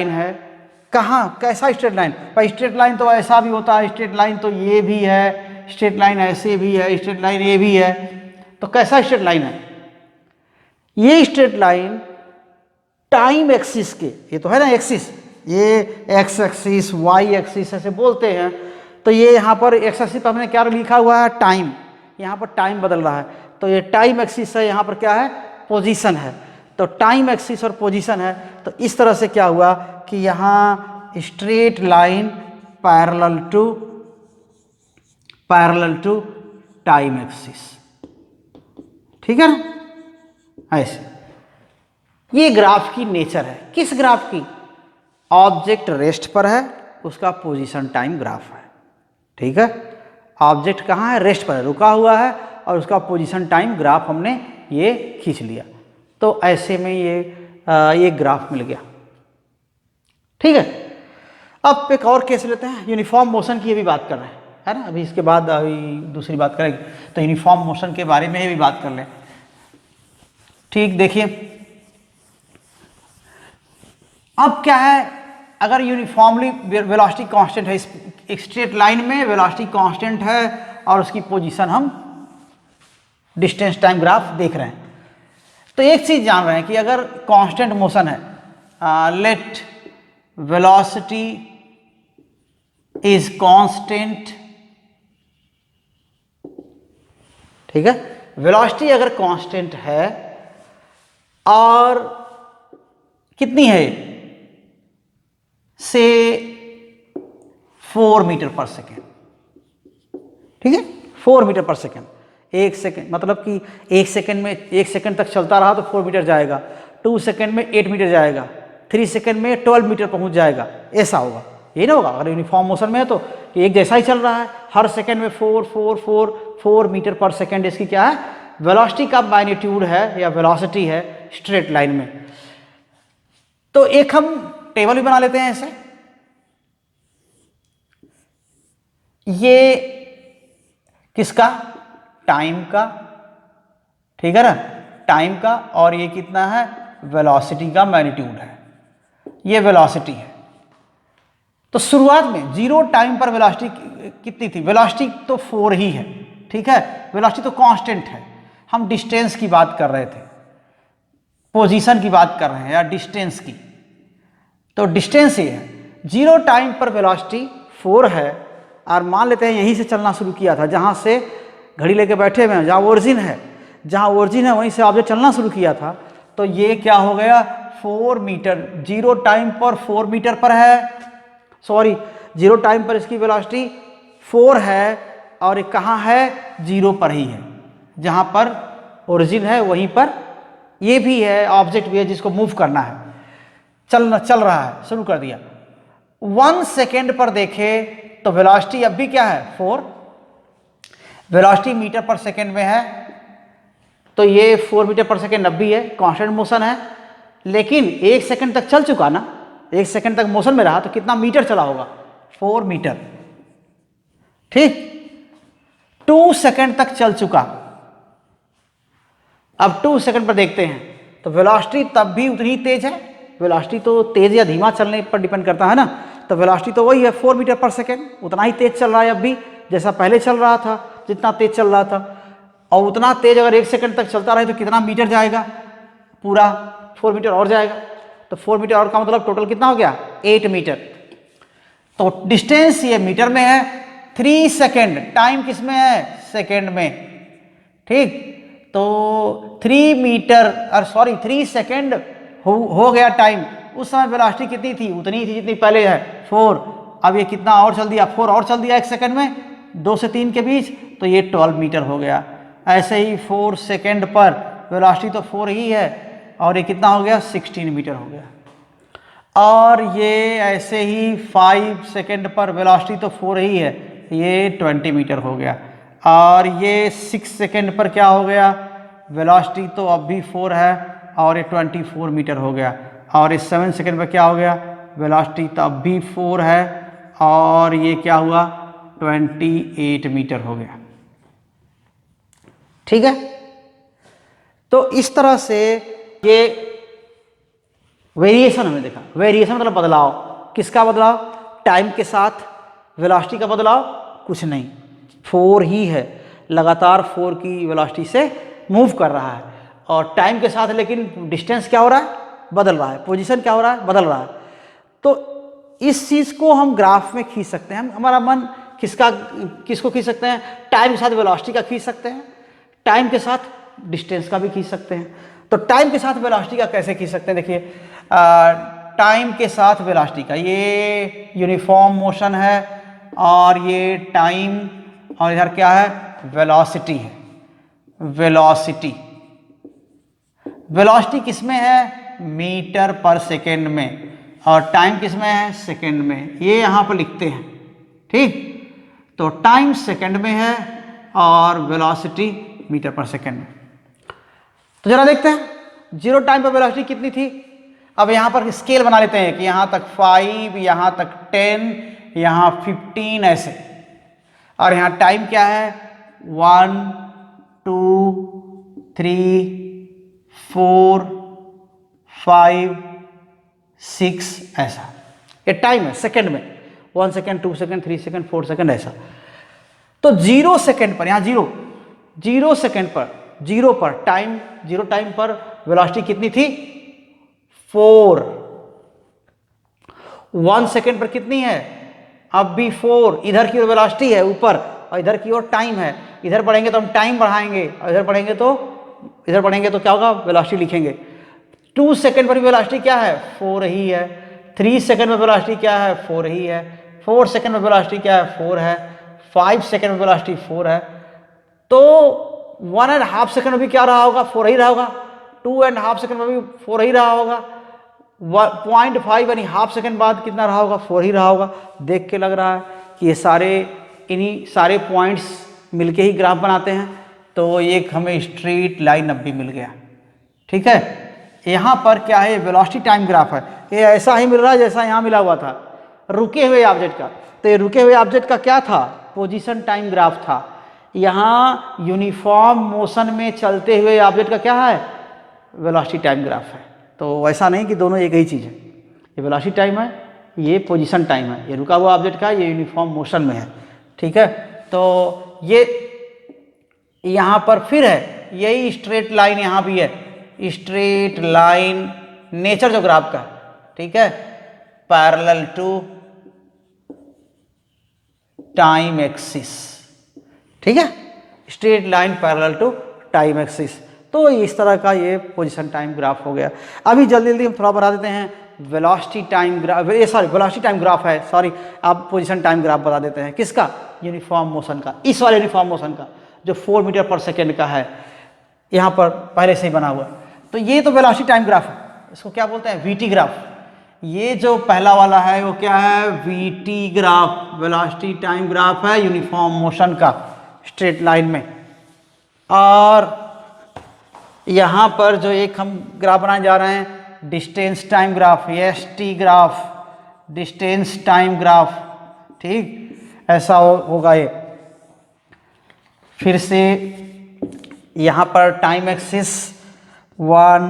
है। कहाँ, कैसा स्ट्रेट लाइन, भाई स्ट्रेट लाइन तो ऐसा भी होता है, स्ट्रेट लाइन तो ये भी है, स्ट्रेट लाइन ऐसे भी है, स्ट्रेट लाइन ये भी है। तो कैसा स्ट्रेट लाइन है, ये स्ट्रेट लाइन टाइम एक्सिस के, ये तो है ना एक्सिस, ये एक्स एक्सिस वाई एक्सिस ऐसे बोलते हैं। तो ये यहाँ पर एक्स एक्सिस पर हमने क्या लिखा हुआ है, टाइम, यहाँ पर टाइम बदल रहा है, तो ये टाइम एक्सिस है, यहाँ पर क्या है, पोजीशन है। तो टाइम एक्सिस और पोजीशन है, तो इस तरह से क्या हुआ कि यहाँ straight line parallel to time axis, ठीक है ना, ऐसे। ये ग्राफ की नेचर है, किस ग्राफ की, ऑब्जेक्ट रेस्ट पर है, उसका पोजीशन टाइम ग्राफ है, ठीक है। ऑब्जेक्ट कहाँ है, रेस्ट पर है, रुका हुआ है, और उसका पोजीशन टाइम ग्राफ हमने ये खींच लिया। तो ऐसे में ये ग्राफ मिल गया, ठीक है। अब एक और केस लेते हैं, यूनिफॉर्म मोशन की भी बात कर रहे हैं, है ना, अभी इसके बाद अभी दूसरी बात करेंगे, तो यूनिफॉर्म मोशन के बारे में भी बात कर लें। ठीक, देखिए अब क्या है, अगर यूनिफॉर्मली वेलोसिटी कांस्टेंट है, एक स्ट्रेट लाइन में वेलोसिटी कांस्टेंट है, और उसकी पोजीशन हम डिस्टेंस टाइम ग्राफ देख रहे हैं। तो एक चीज जान रहे हैं कि अगर कांस्टेंट मोशन है, लेट वेलोसिटी इज कांस्टेंट, ठीक है, वेलोसिटी अगर कांस्टेंट है और कितनी है, से 4 मीटर पर सेकेंड, ठीक है, 4 मीटर पर सेकेंड, 1 सेकेंड मतलब कि 1 सेकेंड में 1 सेकेंड तक चलता रहा तो 4 मीटर जाएगा, 2 सेकेंड में 8 मीटर जाएगा, 3 सेकेंड में 12 मीटर पहुंच जाएगा, ऐसा होगा, ये ना होगा। अगर यूनिफॉर्म मोशन में है तो एक जैसा ही चल रहा है, हर सेकेंड में 4 मीटर पर सेकेंड इसकी क्या है, वेलोसिटी का मैग्नीट्यूड है या वेलोसिटी है स्ट्रेट लाइन में। तो एक हम टेबल भी बना लेते हैं ऐसे, ये किसका, टाइम का, ठीक है ना, टाइम का, और ये कितना है, वेलोसिटी का मैग्नीट्यूड है, ये वेलोसिटी है। तो शुरुआत में 0 टाइम पर वेलोसिटी कितनी थी, वेलोसिटी तो 4 ही है, ठीक है, वेलोसिटी तो कांस्टेंट है। हम डिस्टेंस की बात कर रहे थे, पोजीशन की बात कर रहे हैं या डिस्टेंस की, तो डिस्टेंस ये है, 0 टाइम पर वेलोसिटी 4 है, और मान लेते हैं यहीं से चलना शुरू किया था, जहाँ से घड़ी लेके बैठे हुए हैं, जहाँ ओरिजिन है, वहीं से ऑब्जेक्ट चलना शुरू किया था। तो ये क्या हो गया, 4 मीटर, 0 टाइम पर 4 मीटर पर है, सॉरी 0 टाइम पर इसकी वेलोसिटी 4 है, और ये कहाँ है, 0 पर ही है, जहाँ पर ओरिजिन है वहीं पर ये भी है, ऑब्जेक्ट भी है जिसको मूव करना है, चल रहा है, शुरू कर दिया। 1 सेकेंड पर देखें तो वेलोसिटी अब भी क्या है 4, वेलोसिटी मीटर पर सेकेंड में है, तो ये 4 मीटर पर सेकेंड अब भी है, कांस्टेंट मोशन है। लेकिन 1 सेकेंड तक चल चुका ना, 1 सेकेंड तक मोशन में रहा, तो कितना मीटर चला होगा 4 मीटर। ठीक, 2 सेकेंड तक चल चुका। अब 2 सेकेंड पर देखते हैं तो वेलोसिटी तब भी उतनी तेज है, वेलोसिटी तो तेज या धीमा चलने पर डिपेंड करता है ना, तो वेलोसिटी तो वही है 4 मीटर पर सेकेंड, उतना ही तेज चल रहा है अब भी जैसा पहले चल रहा था, जितना तेज चल रहा था। और उतना तेज अगर 1 सेकेंड तक चलता रहे तो कितना मीटर जाएगा, पूरा 4 मीटर और जाएगा। तो 4 मीटर और का मतलब टोटल कितना हो गया 8 मीटर। तो डिस्टेंस ये मीटर में है, 3 सेकेंड, टाइम किस में है सेकेंड में। ठीक, तो 3 सेकेंड हो गया टाइम। उस समय वेलोसिटी कितनी थी, उतनी थी जितनी पहले है 4। अब ये कितना और चल दिया, 4 और चल दिया 1 सेकेंड में, 2 से 3 के बीच, तो ये 12 मीटर हो गया। ऐसे ही 4 सेकेंड पर वेलोसिटी तो 4 ही है, और ये कितना हो गया 16 मीटर हो गया। और ये ऐसे ही 5 सेकेंड पर वेलोसिटी तो 4 ही है, ये 20 मीटर हो गया। और ये 6 सेकेंड पर क्या हो गया, वेलोसिटी तो अब भी 4 है और ये 24 मीटर हो गया। और इस 7 सेकेंड पर क्या हो गया, वेलोसिटी तो अब भी 4 है और ये क्या हुआ 28 मीटर हो गया। ठीक है, तो इस तरह से ये वेरिएशन हमने देखा। वेरिएशन मतलब बदलाव, किसका बदलाव, टाइम के साथ वेलोसिटी का बदलाव कुछ नहीं, 4 ही है, लगातार 4 की वेलोसिटी से मूव कर रहा है। और टाइम के साथ लेकिन डिस्टेंस क्या हो रहा है, बदल रहा है, पोजीशन क्या हो रहा है, बदल रहा है। तो इस चीज़ को हम ग्राफ में खींच सकते हैं। हमारा मन किसको खींच सकते हैं, टाइम के साथ वेलोसिटी का खींच सकते हैं, टाइम के साथ डिस्टेंस का भी खींच सकते हैं। तो टाइम के साथ वेलोसिटी का कैसे खींच सकते हैं, देखिए टाइम के साथ वेलोसिटी का, ये यूनिफॉर्म मोशन है और ये टाइम, और इधर क्या है वेलोसिटी है। वेलोसिटी किस में है, मीटर पर सेकेंड में, और टाइम किस में है, सेकेंड में। ये यहाँ पर लिखते हैं। ठीक, तो टाइम सेकेंड में है और वेलोसिटी मीटर पर सेकेंड में। तो जरा देखते हैं 0 टाइम पर वेलोसिटी कितनी थी। अब यहाँ पर स्केल बना लेते हैं कि यहाँ तक 5, यहाँ तक 10, यहाँ 15 ऐसे, और यहाँ टाइम क्या है 1 2 3 4 5 6 ऐसा, ये टाइम है सेकंड में, 1 सेकेंड 2 सेकेंड 3 सेकेंड 4 सेकेंड ऐसा। तो 0 सेकेंड पर, यहाँ 0 सेकेंड पर, 0 टाइम पर वेलोसिटी कितनी थी 4। 1 सेकेंड पर कितनी है, अब भी 4। इधर की ओर वेलोसिटी है ऊपर और इधर की ओर टाइम है। इधर बढ़ेंगे तो हम टाइम बढ़ाएंगे और इधर बढ़ेंगे तो क्या होगा, वेलोसिटी लिखेंगे। 2 सेकेंड पर वेलोसिटी क्या है 4 ही है। 3 सेकेंड में वेलोसिटी क्या है 4 ही है। 4 सेकेंड में वेलोसिटी क्या है 4 है। 5 सेकेंड में वेलोसिटी 4 है। तो 1.5 सेकेंड में भी क्या रहा होगा 4 ही रहा होगा। 2.5 सेकेंड में भी 4 ही रहा होगा। 0.5 यानी हाफ सेकेंड बाद कितना रहा होगा 4 ही रहा होगा। देख के लग रहा है कि ये इन्हीं सारे पॉइंट्स मिलके ही ग्राफ बनाते हैं। तो एक हमें स्ट्रेट लाइन अब भी मिल गया। ठीक है, यहाँ पर क्या है वेलोसिटी टाइम ग्राफ है। ये ऐसा ही मिल रहा है जैसा यहाँ मिला हुआ था रुके हुए ऑब्जेक्ट का। तो ये रुके हुए ऑब्जेक्ट का क्या था, पोजीशन टाइम ग्राफ था। यहाँ यूनिफॉर्म मोशन में चलते हुए ऑब्जेक्ट का क्या है, वेलोसिटी टाइम ग्राफ है। तो ऐसा नहीं कि दोनों एक ही चीज़ है। ये वेलोसिटी टाइम है, ये पोजीशन टाइम है। ये रुका हुआ ऑब्जेक्ट का, ये यूनिफॉर्म मोशन में है। ठीक है, तो ये यहाँ पर फिर है, यही स्ट्रेट लाइन यहाँ भी है, स्ट्रेट लाइन नेचर जो ग्राफ का। ठीक है, पैरेलल टू टाइम एक्सिस। ठीक है, straight line parallel to time axis. तो इस तरह का ये पोजीशन टाइम ग्राफ हो गया। अभी जल्दी जल्दी हम थोड़ा बता देते हैं velocity time graph, velocity time graph है, सॉरी आप पोजीशन टाइम ग्राफ बता देते हैं। किसका, यूनिफॉर्म मोशन का। इस वाले यूनिफॉर्म मोशन का जो 4 मीटर पर सेकेंड का है, यहाँ पर पहले से ही बना हुआ। तो ये तो वेलोसिटी टाइम ग्राफ है, इसको क्या बोलते हैं, वीटी ग्राफ। ये जो पहला वाला है वो क्या है, VT graph, velocity time graph है यूनिफॉर्म मोशन का, स्ट्रेट लाइन में। और यहाँ पर जो एक हम ग्राफ बनाने जा रहे हैं, distance time graph, S T graph, distance time graph, ठीक, ऐसा होगा ये। फिर से यहाँ पर time axis 1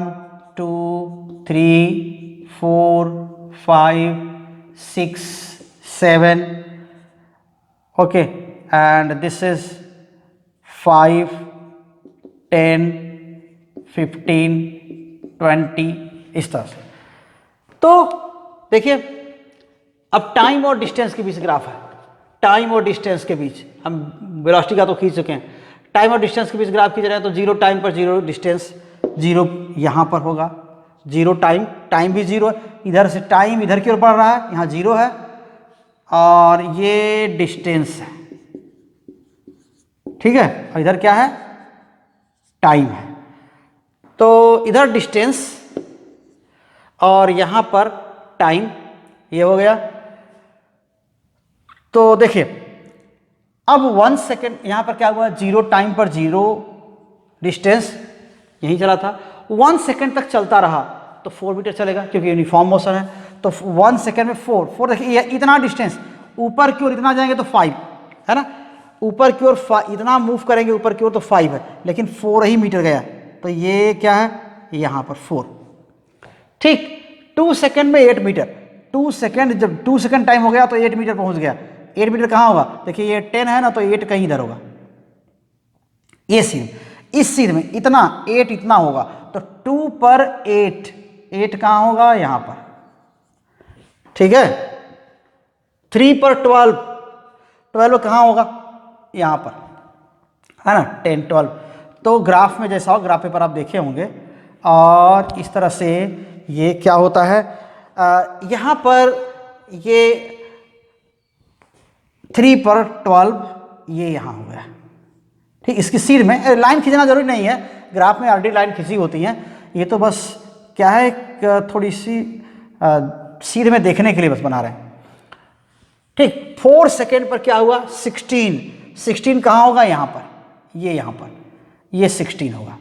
2 3 4 5 6 7, okay, and this is 5 10 15 20, इस तरह से। तो देखिए अब टाइम और डिस्टेंस के बीच ग्राफ है, टाइम और डिस्टेंस के बीच, हम वेलोसिटी का तो खींच चुके हैं, टाइम और डिस्टेंस के बीच ग्राफ खींच रहे हैं। तो 0 टाइम पर 0 डिस्टेंस, 0 यहाँ पर होगा, 0 टाइम, टाइम भी 0 है, इधर से टाइम इधर की ओर बढ़ रहा है, यहाँ 0 है, और ये डिस्टेंस है, ठीक है, और इधर क्या है, टाइम है। तो इधर डिस्टेंस और यहाँ पर टाइम, ये हो गया। तो देखिए अब 1 सेकेंड, यहाँ पर क्या हुआ, 0 टाइम पर 0 डिस्टेंस, यहीं चला था, 1 सेकेंड तक चलता रहा तो 4 मीटर चलेगा, क्योंकि यूनिफॉर्म मोशन है। तो 1 सेकेंड में 4 देखिए, इतना डिस्टेंस ऊपर की ओर इतना जाएंगे तो 5 है ना, ऊपर की ओर इतना मूव करेंगे ऊपर की ओर तो 5 है, लेकिन 4 ही मीटर गया, तो ये क्या है, यहाँ पर 4, ठीक। 2 सेकेंड में 8 मीटर, 2 सेकेंड, जब 2 सेकेंड टाइम हो गया तो 8 मीटर पहुंच गया। 8 मीटर कहाँ होगा, देखिए ये 10 है ना, तो 8 कहीं इधर होगा, ये सीन, इस सीन में इतना 8 इतना होगा, तो 2 पर 8 कहाँ होगा, यहाँ पर, ठीक है। 3 पर 12 कहाँ होगा, यहाँ पर, है ना, 10 12। तो ग्राफ में जैसा हो, ग्राफ पेपर आप देखे होंगे, और इस तरह से ये क्या होता है, यहाँ पर ये 3 पर 12, ये यहाँ हो गया, ठीक। इसकी सीध में लाइन खींचना जरूरी नहीं है, ग्राफ में ऑलरेडी लाइन खींची होती हैं, ये तो बस क्या है, थोड़ी सी सीध में देखने के लिए बस बना रहे हैं, ठीक। 4 सेकेंड पर क्या हुआ, 16 कहाँ होगा, यहाँ पर, ये यहाँ पर, ये 16 होगा।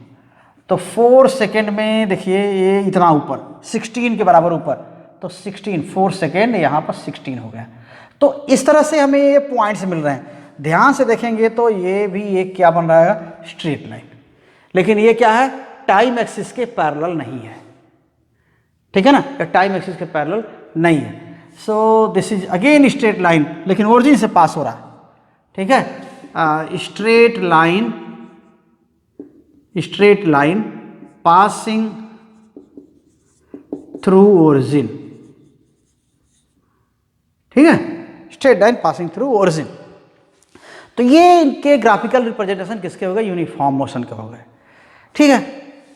तो 4 सेकेंड में देखिए ये इतना ऊपर, 16 के बराबर ऊपर, तो 16, 4 सेकेंड यहाँ पर 16 हो गया। तो इस तरह से हमें ये पॉइंट्स मिल रहे हैं। ध्यान से देखेंगे तो ये भी एक क्या बन रहा है, स्ट्रेट लाइन, लेकिन ये क्या है, टाइम एक्सिस के पैरेलल नहीं है, ठीक है ना, टाइम एक्सिस के पैरेलल नहीं है। So this is again straight line, लेकिन ओरिजिन से पास हो रहा है, ठीक है। Straight line passing through origin, ठीक है, straight line passing through origin. तो ये इनके ग्राफिकल रिप्रेजेंटेशन किसके हो गए, यूनिफॉर्म मोशन के हो गए, ठीक है।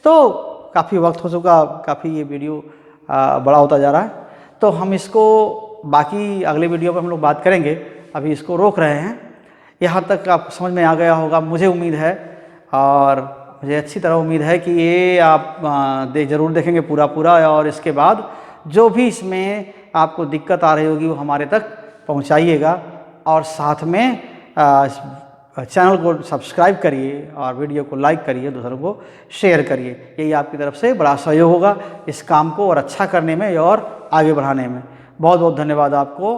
तो काफ़ी वक्त हो चुका, काफ़ी ये वीडियो बड़ा होता जा रहा है, तो हम इसको बाकी अगले वीडियो पर हम लोग बात करेंगे, अभी इसको रोक रहे हैं। यहाँ तक आप समझ में आ गया होगा मुझे उम्मीद है, और मुझे अच्छी तरह उम्मीद है कि ये आप ज़रूर देखेंगे पूरा, और इसके बाद जो भी इसमें आपको दिक्कत आ रही होगी वो हमारे तक पहुँचाइएगा, और साथ में चैनल को सब्सक्राइब करिए और वीडियो को लाइक करिए, दूसरों को शेयर करिए। यही आपकी तरफ से बड़ा सहयोग होगा इस काम को और अच्छा करने में और आगे बढ़ाने में। बहुत बहुत धन्यवाद आपको।